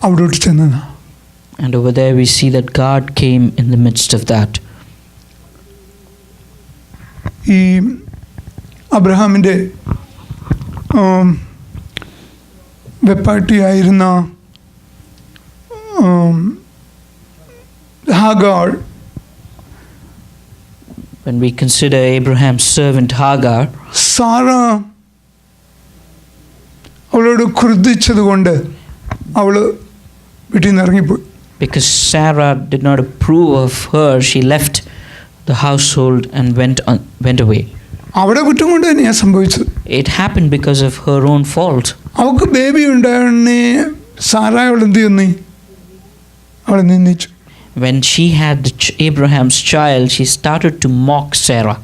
അവിടോട്ട് ചെന്നതാണ്. And over there we see that God came in the midst of that. ഈ അബ്രഹാമിൻ്റെ വെപ്പാട്ടിയായിരുന്ന Hagar, When we consider Abraham's servant Hagar, Sarah അവളോട് ക്രുദ്ധിച്ചത് കൊണ്ട് അവൾ വീട്ടിൽ നിന്ന് ഇറങ്ങിപ്പോയി. because Sarah did not approve of her, she left the household and went away. അവിടെ കുറ്റം കൊണ്ട് തന്നെയാണ് സംഭവിച്ചത്. It happened because of her own fault. അവൾക്ക് ബേബി ഉണ്ടായിരുന്നേ സാറ അവൾ എന്ത് ചെയ്യുന്നു? അവളെ നിന്ദിച്ചു. When she had Abraham's child, she started to mock Sarah.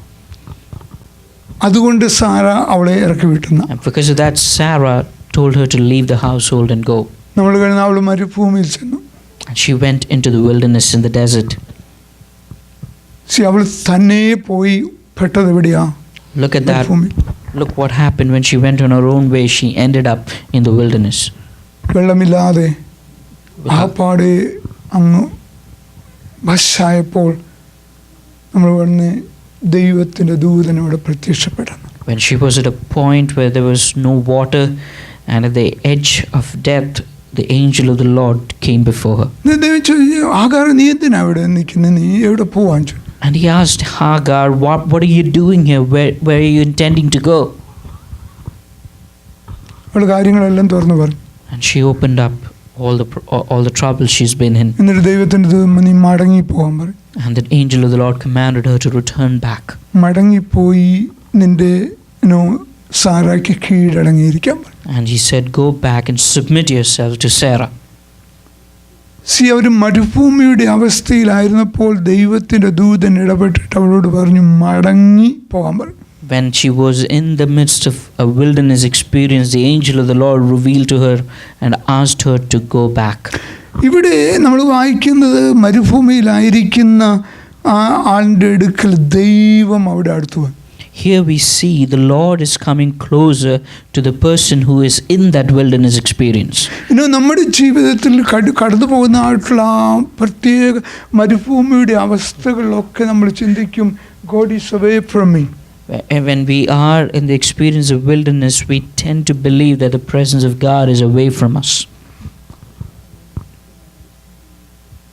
അതുകൊണ്ട് സാറ അവളെ ഇറക്കി വിട്ടുന്നു. And because of that, Sarah told her to leave the household and go. നമ്മൾ കഴിഞ്ഞ അവൾ മരുഭൂമിയിൽ ചെന്നു. And she went into the wilderness in the desert. അവൾ തന്നെ പോയി പെട്ടത് എവിടെയാ? Look at that. Look what happened when she went on her own way. She ended up in the wilderness. വെള്ളമില്ലാതെ ആ പാടെ അങ്ങ് വശായപ്പോൾ നമ്മൾ പറഞ്ഞ് ദൈവത്തിൻ്റെ ദൂതൻ അവിടെ പ്രത്യക്ഷപ്പെടുന്നു. When she was at a point where there was no water and at the edge of death, the angel of the Lord came before her. ആഗാർ, നീ എന്തിനാ അവിടെ നിൽക്കുന്നത്? നീ എവിടെ പോവാൻ? And he asked Hagar, what are you doing here? Where are you intending to go? അവൾ കാര്യങ്ങളെല്ലാം തുറന്നു പറഞ്ഞു. And she opened up all the trouble she's been in. എന്നിട്ട് ദൈവത്തിൻ്റെ ദൂതൻ നീ മടങ്ങി പോകാൻ പറഞ്ഞു. And the angel of the Lord commanded her to return back. മടങ്ങിപ്പോയി നിന്റെ സാറായ്ക്ക് കീഴടങ്ങിയിരിക്കാൻ പറഞ്ഞു. And he said, go back and submit yourself to Sarah. അവർ മരുഭൂമിയുടെ അവസ്ഥയിലായിരുന്നപ്പോൾ ദൈവത്തിൻ്റെ ദൂതൻ ഇടപെട്ടിട്ട് അവളോട് പറഞ്ഞു മടങ്ങി പോകാൻ പറഞ്ഞു. When she was in the midst of a wilderness experience, the angel of the Lord revealed to her and asked her to go back. ഇവിടെ നമ്മൾ വായിക്കുന്നത് മരുഭൂമിയിലായിരിക്കുന്ന ആ ആളിൻ്റെ അടുക്കൽ ദൈവം അവിടെ അടുത്തു വന്നു. Here we see the Lord is coming closer to the person who is in that wilderness experience. നമ്മുടെ ജീവിതത്തിൽ കടന്നു പോകുന്നതായിട്ടുള്ള പ്രത്യേക മരുഭൂമിയുടെ അവസ്ഥകളിലൊക്കെ നമ്മൾ ചിന്തിക്കും God is away from me. When we are in the experience of wilderness, we tend to believe that the presence of God is away from us.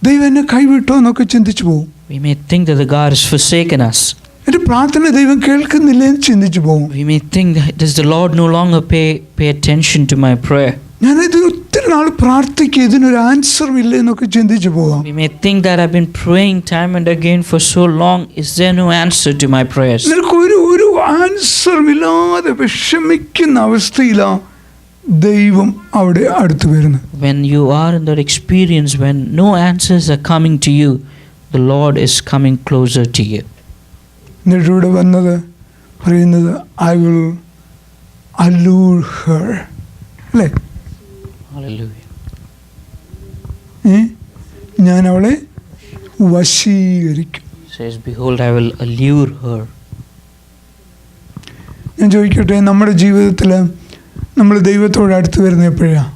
ദൈവം എന്നെ കൈവിട്ടോ എന്നൊക്കെ ചിന്തിച്ചു പോകും. We may think that the God has forsaken us. എൻ്റെ പ്രാർത്ഥന ദൈവം കേൾക്കുന്നില്ല എന്ന് ചിന്തിച്ചു പോകും. We may think that does the Lord no longer pay attention to my prayer. ഞാനിത് ഒത്തിരി നാൾ പ്രാർത്ഥിക്കുക ഇതിനൊരു ആൻസറും ഇല്ല എന്നൊക്കെ ചിന്തിച്ചു പോകാം. We may think that I've been praying time and again for so long. Is there no answer to my prayers? നിനക്ക് ഒരു ആൻസറും ഇല്ലാതെ വിഷമിക്കുന്ന അവസ്ഥയിലാണ് ദൈവം അവിടെ അടുത്ത് വരുന്നത്. When you are in that experience, when no answers are coming to you, the Lord is coming closer to you. എന്നിട്ട് ഇവിടെ വന്നത് പറയുന്നത് I will allure her. അല്ലേ? Hallelujah. ഞാൻ അവളെ വശീകരിക്കും. Says, behold, I will allure her. ഞാൻ ചോദിക്കട്ടെ, നമ്മുടെ ജീവിതത്തിൽ നമ്മൾ ദൈവത്തോട് അടുത്ത് വരുന്നത് എപ്പോഴാണ്?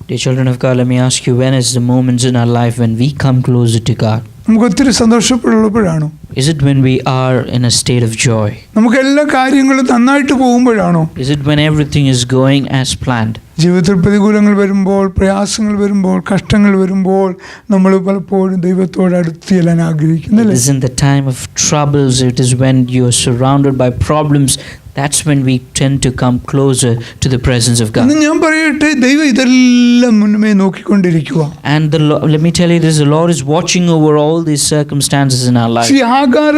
Dear children of God, let me ask you, when is the moments in our life when we come closer to God? നമുക്ക് ഒത്തിരി സന്തോഷപ്പെടുമ്പോഴാണോ? Is it when we are in a state of joy? നമുക്ക് എല്ലാ കാര്യങ്ങളും നന്നായിട്ട് പോകുമ്പോഴാണോ? Is it when everything is going as planned? ജീവിതത്തിൽ പ്രതികൂലങ്ങൾ വരുമ്പോൾ, പ്രയാസങ്ങൾ വരുമ്പോൾ, കഷ്ടങ്ങൾ വരുമ്പോൾ നമ്മൾ പലപ്പോഴും ദൈവത്തോട് അടുത്ത് ചെല്ലാൻ ആഗ്രഹിക്കുന്നില്ല. It is in the time of troubles, it is when you are surrounded by problems, that's when we tend to come closer to the presence of God. ഞാൻ പറയട്ടെ, ദൈവം ഇതെല്ലാം മുന്നമേ നോക്കിക്കൊണ്ടിരിക്കുക. And let me tell you this, the Lord is watching over all these circumstances in our life. ആഗാർ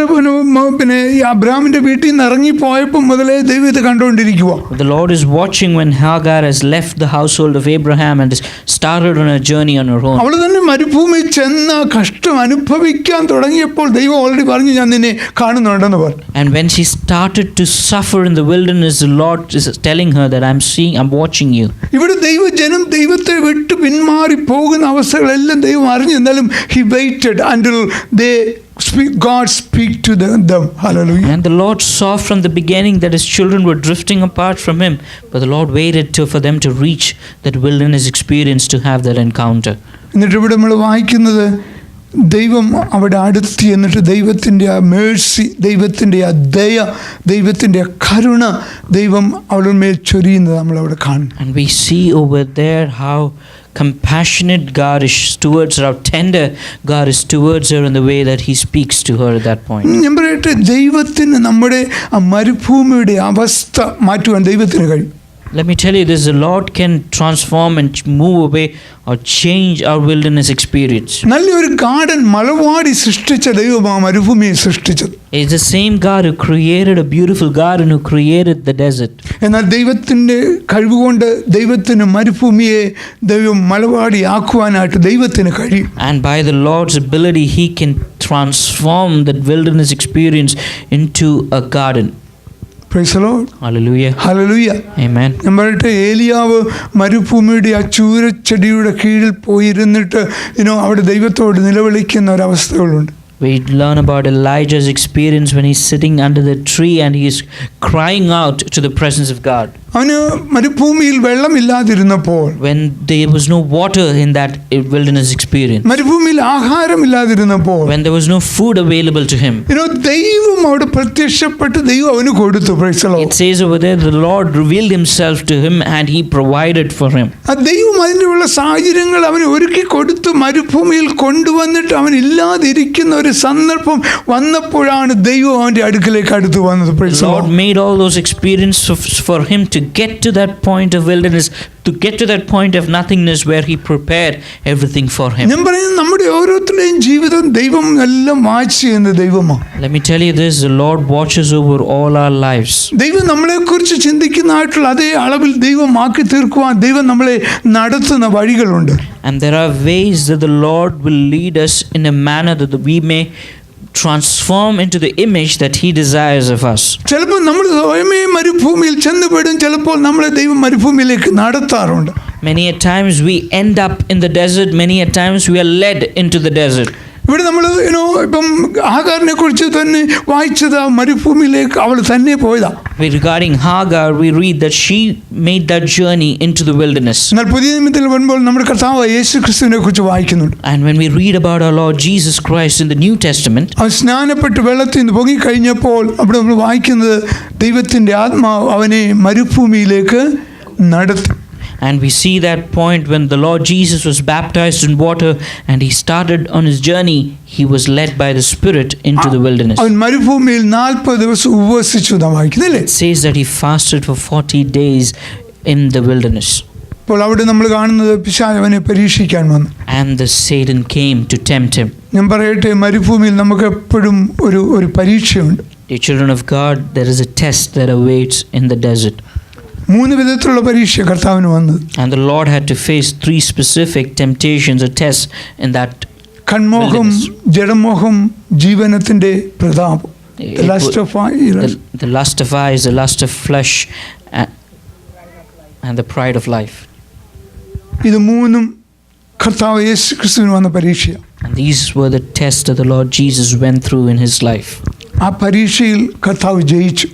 പിന്നെ അബ്രഹാമിന്റെ വീട്ടിൽ നിന്ന് ഇറങ്ങി പോയപ്പോൾ മുതലേ ദൈവം ഇത് കണ്ടുകൊണ്ടിരിക്കുക. The Lord is watching when Hagar has left the household of Abraham and started on a journey on her own. അവൾ തന്നെ മരുഭൂമിയിൽ ചെന്ന് കഷ്ടം അനുഭവിക്കാൻ തുടങ്ങിയപ്പോൾ ദൈവം ഓൾറെഡി പറഞ്ഞു ഞാൻ നിന്നെ കാണുന്നുണ്ടെന്ന് പറഞ്ഞു. And when she started to suffer in the wilderness, the Lord is telling her that I'm watching you. ഇവിടെ ദൈവജനം ദൈവത്തെ വിട്ട് പിന്മാറി പോകുന്ന അവസ്ഥകളെല്ലാം ദൈവം അറിഞ്ഞു. എന്നാലും he waited until they God speak to them. Hallelujah. And the Lord saw from the beginning that his children were drifting apart from him, but the Lord waited for them to reach that wilderness experience to have that encounter. എന്നിട്ട് ഇവിടെ നമ്മൾ വായിക്കുന്നത് ദൈവം അവിടെ അടുത്ത് എന്നിട്ട് ദൈവത്തിൻ്റെ ആ മേഴ്സി, ദൈവത്തിൻ്റെ ആ ദയ, ദൈവത്തിൻ്റെ കരുണ ദൈവം അവളുടെ മേൽ ചൊരിയുന്നത് നമ്മളവിടെ കാണുന്നു. And we see over there how compassionate God is towards her, how tender God is towards her in the way that he speaks to her at that point. ഞാൻ പറയട്ടെ, ദൈവത്തിന് നമ്മുടെ ആ മരുഭൂമിയുടെ അവസ്ഥ മാറ്റുവാൻ ദൈവത്തിന് കഴിയും. Let me tell you this, the Lord can transform and move away or change our wilderness experience. നല്ലൊരു ഗാർഡൻ മലവാടി സൃഷ്ടിച്ച ദൈവം ആ മരുഭൂമിയെ സൃഷ്ടിച്ചത്. It's the same God who created a beautiful garden, who created the desert. എന്നാൽ ദൈവത്തിൻ്റെ കഴിവുകൊണ്ട് ദൈവത്തിന് മരുഭൂമിയെ ദൈവം മലവാടി ആക്കുവാനായിട്ട് ദൈവത്തിന് കഴിയും. And by the Lord's ability, he can transform that wilderness experience into a garden. Praise the Lord. Hallelujah. Hallelujah. Amen. ഞാൻ പറയട്ടെ, ഏലിയാവ് മരുഭൂമിയുടെ ആ ചൂരച്ചെടിയുടെ കീഴിൽ പോയിരുന്നിട്ട് അവിടെ ദൈവത്തോട് നിലവിളിക്കുന്ന ഒരവസ്ഥകളുണ്ട്. We learn about Elijah's experience when he's sitting under the tree and he is crying out to the presence of God. അവന് മരുഭൂമിയിൽ വെള്ളമില്ലാതിരുന്നപ്പോൾ, when there was no water in that wilderness experience, മരുഭൂമിയിൽ ആഹാരമില്ലാതിരുന്നപ്പോൾ, when there was no food available to him, ദൈവം അവിടെ പ്രത്യക്ഷപ്പെട്ട് ദൈവം അവന് കൊടുത്തു. Praise the Lord. it says over there the Lord revealed himself to him and he provided for him. ആ ദൈവം അതിനുള്ള സാഹചര്യങ്ങൾ അവന് ഒരുക്കി കൊടുത്തു. മരുഭൂമിയിൽ കൊണ്ടുവന്നിട്ട് അവൻ ഇല്ലാതിരിക്കുന്ന ഒരു സന്ദർഭം വന്നപ്പോഴാണ് ദൈവം അവൻ്റെ അടുക്കലേക്ക് അടുത്ത് വന്നത്. Praise The the Lord Lord. made all those experiences for him to get to that point of wilderness, to get to that point of nothingness where he prepared everything for him. ഞാൻ പറയുന്നത് നമ്മുടെ ഓരോരുത്തരുടെയും ജീവിതം ദൈവം എല്ലാം watch ചെയ്യുന്ന ദൈവമാണ്. Let me tell you this, the Lord watches over all our lives. ദൈവം നമ്മളെക്കുറിച്ച് ചിന്തിക്കുന്നതായിട്ടുള്ള അതേ അളവിൽ ദൈവം ആക്കി തീർക്കുവാൻ ദൈവം നമ്മളെ നടത്തുന്ന വഴികളുണ്ട്. And there are ways that the Lord will lead us in a manner that we may transform into the image that he desires of us. ചിലപ്പോൾ നമ്മൾ സ്വയമേ മരുഭൂമിയിൽ ചെന്നുപെടും, ചിലപ്പോൾ നമ്മളെ ദൈവം മരുഭൂമിയിലേക്ക് നടത്താറുണ്ട്. Many a times we end up in the desert, many a times we are led into the desert. ഇവിടെ നമ്മൾ ഇപ്പം ആഹാറിനെ കുറിച്ച് തന്നെ വായിച്ചത്, മരുഭൂമിയിലേക്ക് അവൾ തന്നെ പോയതാ. Regarding Hagar, we read that she made that journey into the wilderness. എന്നാൽ പുതിയ നിയമത്തിൽ വരുമ്പോൾ നമ്മുടെ കർത്താവ് യേശുക്രിസ്തുവിനെ കുറിച്ച് വായിക്കുന്നുണ്ട്. And when we read about our Lord Jesus Christ in the New Testament, അവൻ സ്നാനപ്പെട്ട് വെള്ളത്തിൽ നിന്ന് പൊങ്ങിക്കഴിഞ്ഞപ്പോൾ അവിടെ നമ്മൾ വായിക്കുന്നത് ദൈവത്തിൻ്റെ ആത്മാവ് അവനെ മരുഭൂമിയിലേക്ക് നടത്തി. and we see that point when the Lord Jesus was baptized in water and he started on his journey, he was led by the Spirit into the wilderness. അവൻ മരുഭൂമിയിൽ 40 ദിവസം ഉപവസിച്ചു എന്നാണ് വായിക്കുന്നില്ലേ? It says that he fasted for 40 days in the wilderness. അപ്പോൾ അവിടെ നമ്മൾ കാണുന്നത് പിശാച് അവനെ പരീക്ഷിക്കാൻ വന്നു. And the Satan came to tempt him. ഞാൻ പറയട്ടെ, മരുഭൂമിയിൽ നമുക്ക് എപ്പോഴും ഒരു പരീക്ഷയുണ്ട്. Dear children of God, there is a test that awaits in the desert. 3 വിധത്തിലുള്ള പരീക്ഷ കർത്താവിന് വന്നത്. And the Lord had to face 3 specific temptations or tests in that കൺമോഹം, ജഡമോഹം, ജീവനത്തിൻ്റെ പ്രതാപം. The lust of eyes, the lust of eyes, the lust of flesh, and the pride of life. ഇത് 3 കർത്താവ് യേശു ക്രിസ്തുവിന് വന്ന പരീക്ഷയാണ്. And these were the tests that the Lord Jesus went through in his life. ആ പരീക്ഷയിൽ കർത്താവ് ജയിച്ചു.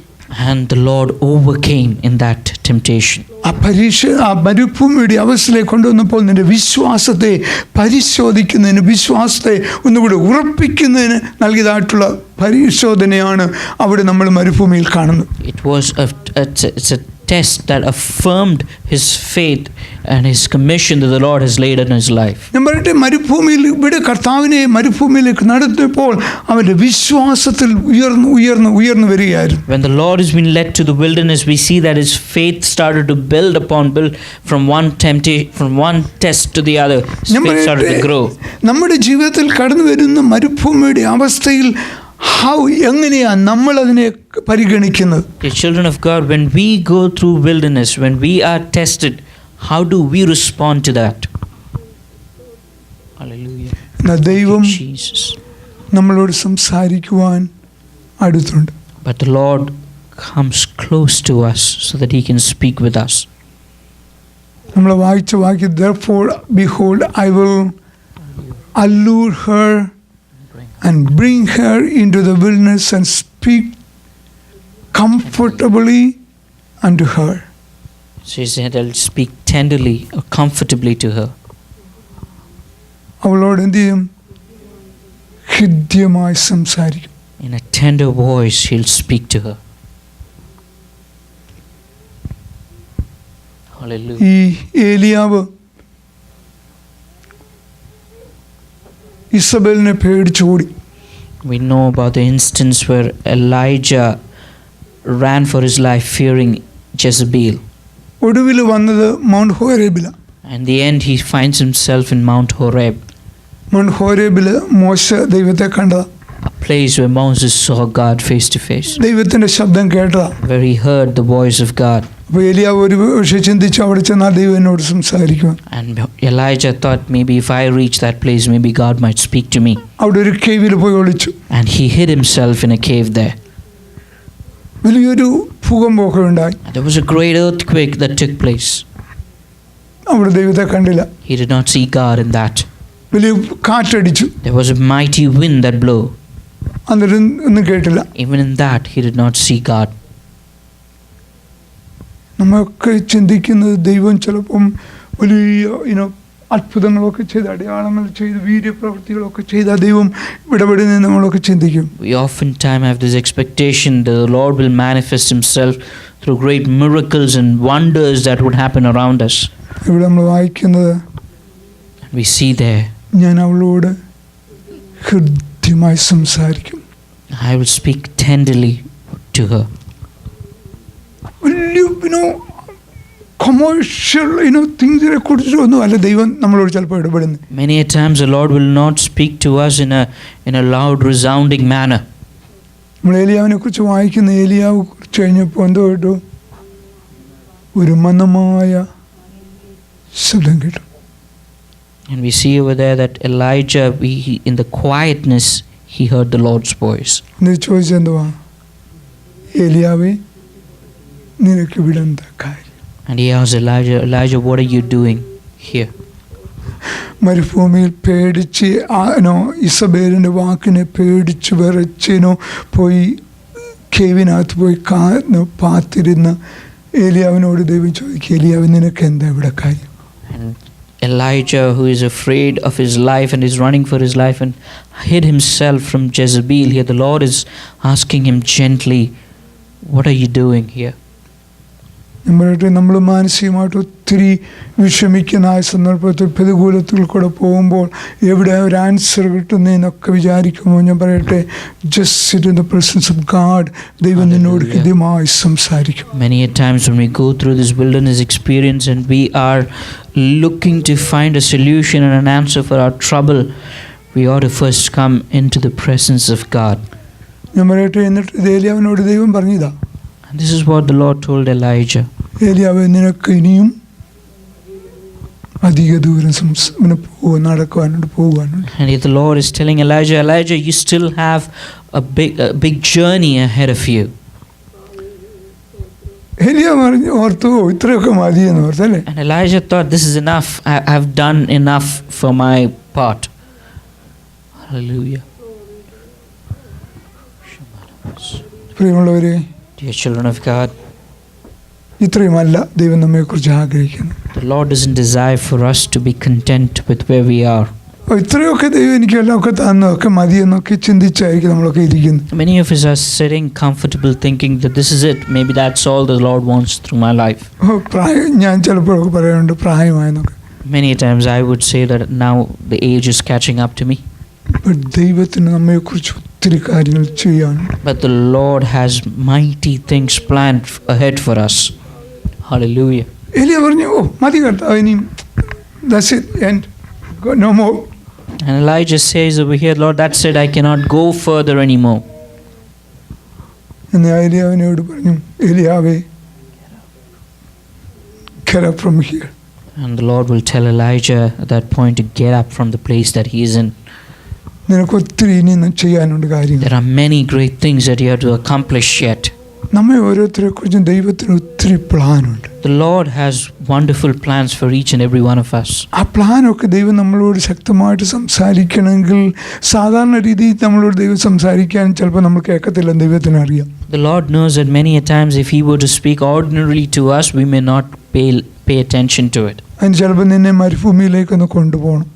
And the Lord overcame in that temptation. ആ പരീക്ഷ ആ മരുഭൂമിയുടെ അവസ്ഥയിലേക്ക് കൊണ്ടുവന്നപ്പോൾ നിന്റെ വിശ്വാസത്തെ പരിശോധിക്കുന്നതിന്, വിശ്വാസത്തെ ഒന്നുകൂടി ഉറപ്പിക്കുന്നതിന് നൽകിയതായിട്ടുള്ള പരിശോധനയാണ് അവിടെ നമ്മൾ മരുഭൂമിയിൽ കാണുന്നത്. It's a test that affirmed his faith and his commission that the Lord has laid on his life. ഞാൻ പറയട്ടെ, മരുഭൂമിയിൽ ഇവിടെ കർത്താവിനെ മരുഭൂമിയിലേക്ക് നടത്തിയപ്പോൾ അവൻ്റെ വിശ്വാസത്തിൽ ഉയർന്നു വരികയായിരുന്നു. When the Lord has been led to the wilderness, we see that his faith started to build from one test to the other. His faith started to grow. നമ്മുടെ ജീവിതത്തിൽ കടന്നു വരുന്ന മരുഭൂമിയുടെ അവസ്ഥയിൽ എങ്ങനെയാണ് നമ്മൾ അതിനെ പരിഗണിക്കുന്നത്? The children of God, when we go through wilderness, when we are tested, how do we respond to that? Hallelujah. ദൈവം Jesus. നമ്മളോട് സംസാരിക്കുവാൻ അടുത്തുണ്ട്. But the Lord comes close to us so that he can speak with us. നമ്മൾ വായിച്ച വാക്യം, therefore behold I will allure her and bring her into the wilderness and speak comfortably unto her. So he said, I'll speak tenderly or comfortably to her. അവളോട് എന്ത് ചെയ്യും? ഹൃദ്യമായി സംസാരിക്കും. In a tender voice, he'll speak to her. Hallelujah. ഈ ഏലിയാവ് ഇസബേലിനെ പേടിച്ചോടി. We know about the instance where Elijah ran for his life fearing Jezebel. ഒടുവിൽ വന്നത് mount ഹോരേബില. In the end, he finds himself in Mount Horeb, mount ഹോരേബിൽ മോശ ദൈവത്തെ കണ്ടതാ. a place where Moses saw God face to face, ദൈവത്തിന്റെ ശബ്ദം കേട്ടതാ. where he heard the voice of God. അപ്പോൾ ഏലിയാവ് ഒരു പക്ഷേ ചിന്തിച്ചു അവിടെ ചെന്നാൽ ദൈവം എന്നോട് സംസാരിക്കും. And Elijah thought, maybe if I reach that place, maybe God might speak to me. അവിടെ ഒരു കേവിൽ പോയി ഒളിച്ചു. And he hid himself in a cave there. വലിയൊരു ഭൂകമ്പമൊക്കെ ഉണ്ടായി. And there was a great earthquake that took place. അവിടെ ദൈവത്തെ കണ്ടില്ല. He did not see God in that. വലിയ കാറ്റടിച്ചു. There was a mighty wind that blew. അന്നേരം ഒന്നും കേട്ടില്ല. Even in that, he did not see God. നമ്മളൊക്കെ ചിന്തിക്കുന്നത് ദൈവം ചിലപ്പം വലിയ അത്ഭുതങ്ങളൊക്കെ ചെയ്ത് അടയാളങ്ങൾ ചെയ്ത് വീര്യപ്രവൃത്തികളൊക്കെ ചെയ്ത ദൈവം ഇടപെടുന്ന നമ്മളൊക്കെ ചിന്തിക്കും. We oftentimes have this expectation the Lord will manifest himself through great miracles and wonders that would happen around us. ഇവിടെ നമ്മൾ വായിക്കുന്നത് We see there, ഞാൻ അവളോട് ഹൃദ്യമായി സംസാരിക്കും. I will speak tenderly to her. വലിയ കൊമേഴ്ഷ്യൽ തിങ്സിനെ കുറിച്ചൊന്നും അല്ല ദൈവം നമ്മളോട് ചിലപ്പോൾ ഇടപെടുന്നത്. Many a times the Lord will not speak to us in a loud resounding manner. നമ്മൾ ഏലിയാവിനെ കുറിച്ച് വായിക്കുന്ന ഏലിയാവ് കുറിച്ച് കഴിഞ്ഞപ്പോൾ എന്തോ കേട്ടു? ഒരു മന്ദമായ ശബ്ദം കേട്ടു. And we see over there that Elijah, in the quietness, he heard the Lord's voice. എന്നിട്ട് ചോദിച്ചെന്തുവാ? ഏലിയാവേ നിനക്ക് ഇവിടെ എന്താ കാര്യം? And he asked Elijah, what are you doing here? മരുഭൂമിയിൽ പേടിച്ച് ഇസബേലിൻ്റെ വാക്കിനെ പേടിച്ച് വിറച്ചിനോ പോയി കേവിനകത്ത് പോയി പാത്തിരുന്ന ഏലിയാവിനോട് ദൈവം ചോദിക്കും, ഏലിയാവ് നിനക്ക് എന്താ ഇവിടെ കാര്യം? And Elijah, who is afraid of his life and is running for his life and hid himself from Jezebel, here the Lord is asking him gently, what are you doing here? നമ്മൾ മാനസികമായിട്ട് ഒത്തിരി വിഷമിക്കുന്ന ആ സന്ദർഭത്തിൽ പ്രതികൂലത്തിൽ കൂടെ പോകുമ്പോൾ എവിടെ ഒരു ആൻസർ കിട്ടുന്നതിനൊക്കെ വിചാരിക്കുമ്പോൾ ഞാൻ പറയട്ടെ, just sit in the presence of God. ദൈവം നിന്നോട് ഹൃദ്യമായി സംസാരിക്കും. Many a times when we go through this wilderness experience and we are looking to find a solution and an answer for our trouble, we ought to first come into the presence of God. ഞാൻ പറയട്ടെ, എന്നിട്ട് ഏലിയാവിനോട് ദൈവം പറഞ്ഞതാ. And this is what the Lord told Elijah. ഏലിയാവ് നിനക്ക് ഇനിയും അധിക ദൂരം നടക്കുവാനുണ്ട്, പോകുവാനുണ്ട്. And the Lord is telling Elijah, you still have a big journey ahead of you. ഏലിയാവ് പറഞ്ഞു, ഓർത്തു ഇത്രയൊക്കെ മതിയെന്ന് ഓർത്തല്ലേ. And Elijah thought, this is enough. I have done enough for my part. Hallelujah. പ്രിയമുള്ളവരെ, Dear children of God, ഇത്രയുമല്ല ദൈവം നമ്മെക്കുറിച്ച് ആഗ്രഹിക്കുന്നു. the Lord doesn't desire for us to be content with where we are. ഇത്രയൊക്കെ ദൈവം എനിക്ക് എല്ലാമൊക്കെ തന്നൊക്കെ മതിയെന്നൊക്കെ ചിന്തിച്ചായിരിക്കും നമ്മളൊക്കെ ഇരിക്കുന്നത്. Many of us are sitting comfortable thinking that this is it. Maybe that's all the Lord wants through my life. ഞാൻ ചിലപ്പോഴൊക്കെ പറയാറുണ്ട് പ്രായമായെന്നൊക്കെ. Many times I would say that now the age is catching up to me. ദൈവത്തിന് നമ്മെക്കുറിച്ച് ഒത്തിരി കാര്യങ്ങൾ ചെയ്യാനുണ്ട്. But the Lord has mighty things planned ahead for us. Hallelujah. ഏലിയ പറഞ്ഞു, ഓ മതി കർത്താവ്, ഇനിയും that's it and no more. And Elijah says over here, Lord, that's it, I cannot go further anymore. എന്ന് ഏലിയാവിനോട് പറഞ്ഞു, ഏലിയാവേ get up from here. And the Lord will tell Elijah at that point to get up from the place that he is in. നിനക്ക് ഒത്തിരി ഇനി ചെയ്യാനുണ്ട് കാര്യങ്ങൾ. There are many great things that you have to accomplish yet. നമ്മെ ഓരോരുത്തരെക്കുറിച്ചും ദൈവത്തിന് ഒത്തിരി പ്ലാനുണ്ട്. The Lord has wonderful plans for each and every one of us. ആ പ്ലാനൊക്കെ ദൈവം നമ്മളോട് ശക്തമായിട്ട് സംസാരിക്കണമെങ്കിൽ സാധാരണ രീതിയിൽ നമ്മളോട് ദൈവം സംസാരിക്കാൻ ചിലപ്പോൾ നമ്മൾ കേൾക്കത്തില്ലെന്ന് ദൈവത്തിന് അറിയാം. The Lord knows that many a times if He were to speak ordinarily to us, we may not pay attention to it. അതിന് ചിലപ്പോൾ നിന്നെ മരുഭൂമിയിലേക്കൊന്ന് കൊണ്ടുപോകണം.